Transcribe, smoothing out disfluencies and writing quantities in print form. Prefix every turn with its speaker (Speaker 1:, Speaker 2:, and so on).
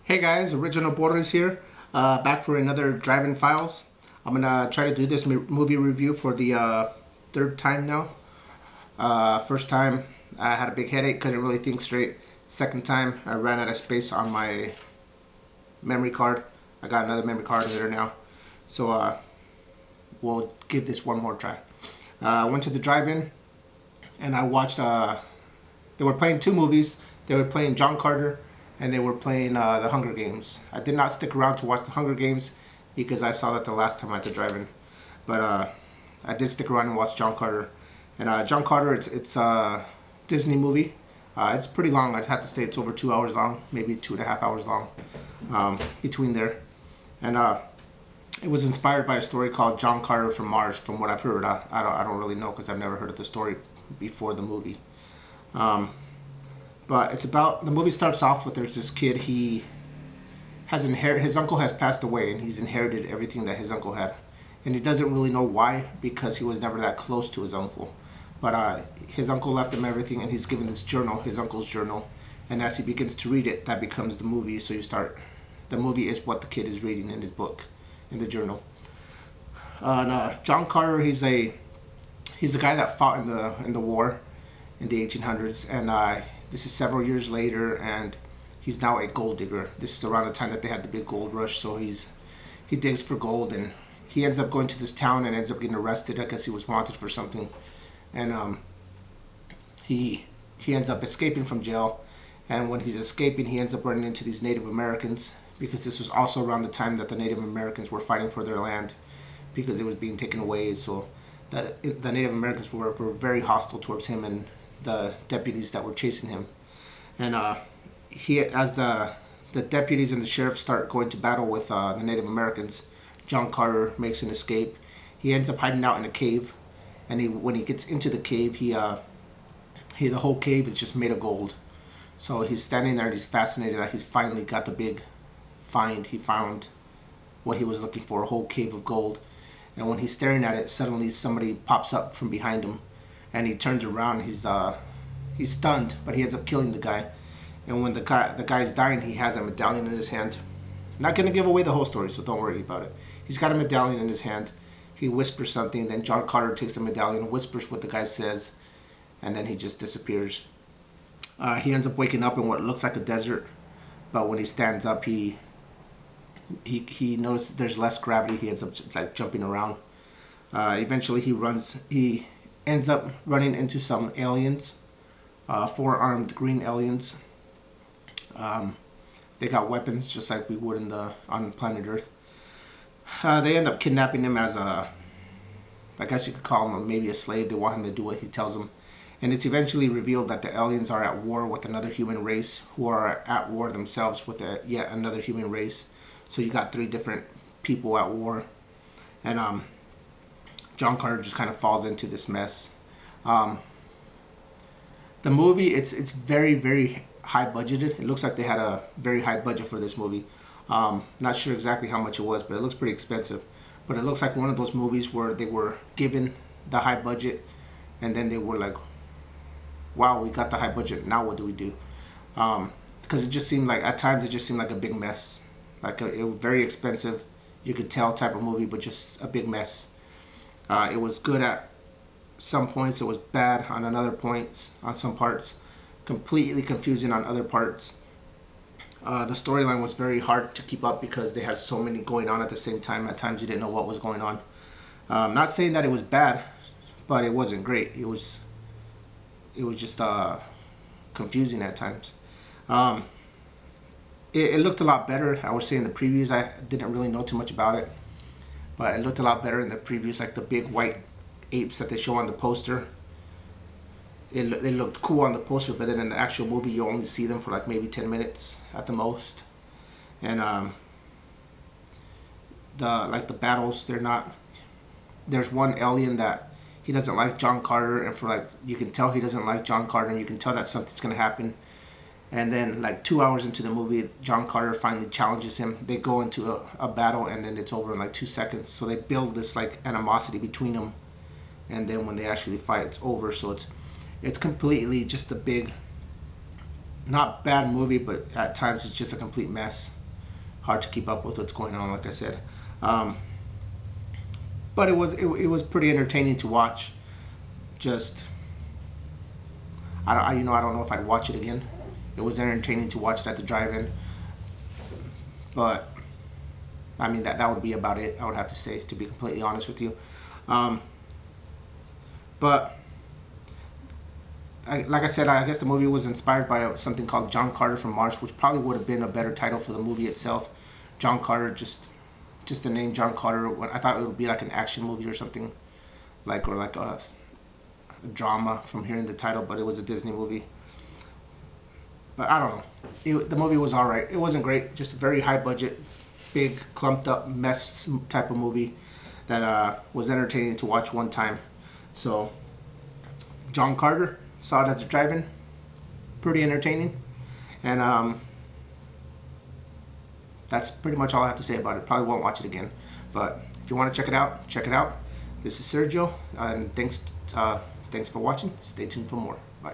Speaker 1: Hey guys, Original Borders here, back for another Drive-In Files. I'm gonna try to do this movie review for the third time now. First time I had a big headache, couldn't really think straight. Second time I ran out of space on my memory card. I got another memory card in there now. So we'll give this one more try. I went to the drive-in and I watched, they were playing two movies. They were playing John Carter and they were playing The Hunger Games. I did not stick around to watch The Hunger Games because I saw that the last time at the drive-in. But I did stick around and watch John Carter. And John Carter, it's a Disney movie. It's pretty long. I'd have to say it's over 2 hours long, maybe 2.5 hours long between there. And it was inspired by a story called John Carter from Mars, from what I've heard. I don't really know because I've never heard of the story before the movie. But it's about, the movie starts off with there's this kid, he has his uncle has passed away and he's inherited everything that his uncle had. And he doesn't really know why, because he was never that close to his uncle. But his uncle left him everything and he's given this journal, his uncle's journal. And as he begins to read it, that becomes the movie. So the movie is what the kid is reading in his book, in the journal. John Carter, he's a guy that fought in the war in the 1800s, and this is several years later, and he's now a gold digger. This is around the time that they had the big gold rush, so he digs for gold, and he ends up going to this town and ends up getting arrested. I guess he was wanted for something, and he ends up escaping from jail. And when he's escaping, he ends up running into these Native Americans, because this was also around the time that the Native Americans were fighting for their land because it was being taken away. So the Native Americans were very hostile towards him and the deputies that were chasing him. And as the deputies and the sheriff start going to battle with the Native Americans, John Carter makes an escape. He ends up hiding out in a cave, and when he gets into the cave, the whole cave is just made of gold. So he's standing there and he's fascinated that he's finally got the big find. He found what he was looking for, a whole cave of gold. And when he's staring at it, suddenly somebody pops up from behind him, and he turns around. He's stunned, but he ends up killing the guy. And when the guy's dying, he has a medallion in his hand. I'm not gonna give away the whole story, so don't worry about it. He's got a medallion in his hand. He whispers something, then John Carter takes the medallion, whispers what the guy says, and then he just disappears. He ends up waking up in what looks like a desert, but when he stands up, he notices there's less gravity. He ends up like jumping around. Eventually he ends up running into some aliens, 4-armed green aliens. They got weapons just like we would on planet Earth. They end up kidnapping him as I guess you could call him maybe a slave. They want him to do what he tells them. And it's eventually revealed that the aliens are at war with another human race, who are at war themselves with yet another human race. So you got 3 different people at war. And John Carter just kind of falls into this mess. The movie, it's very, very high budgeted. It looks like they had a very high budget for this movie. Not sure exactly how much it was, but it looks pretty expensive. But it looks like one of those movies where they were given the high budget, and then they were like, wow, we got the high budget, now what do we do? Because it just seemed like, at times it just seemed like a big mess. Like it was very expensive, you could tell type of movie, but just a big mess. It was good at some points, it was bad on other points, on some parts, completely confusing on other parts. The storyline was very hard to keep up because they had so many going on at the same time. At times you didn't know what was going on. Not saying that it was bad, but it wasn't great. It was just confusing at times. It looked a lot better. I would say in the previews, I didn't really know too much about it, but it looked a lot better in the previews, like the big white apes that they show on the poster. It looked cool on the poster, but then in the actual movie, you only see them for like maybe 10 minutes at the most. And the battles, there's one alien that he doesn't like John Carter, and you can tell he doesn't like John Carter, and you can tell that something's gonna happen. And then like 2 hours into the movie, John Carter finally challenges him. They go into a battle, and then it's over in like 2 seconds. So they build this like animosity between them, and then when they actually fight, it's over. So it's completely just a big, not bad movie, but at times it's just a complete mess. hard to keep up with what's going on, like I said. But it was pretty entertaining to watch. Just I don't know if I'd watch it again. It was entertaining to watch it at the drive-in, but I mean that would be about it. I would have to say, to be completely honest with you. But like I said, I guess the movie was inspired by something called John Carter from Mars, which probably would have been a better title for the movie itself. John Carter, just the name John Carter. I thought it would be like an action movie or something, or like a drama from hearing the title, but it was a Disney movie. But I don't know. The movie was alright. It wasn't great. Just a very high budget, big clumped up mess type of movie that was entertaining to watch one time. So John Carter, saw it at the drive-in, pretty entertaining, and that's pretty much all I have to say about it. Probably won't watch it again, but if you want to check it out, check it out. This is Sergio, and thanks for watching. Stay tuned for more. Bye.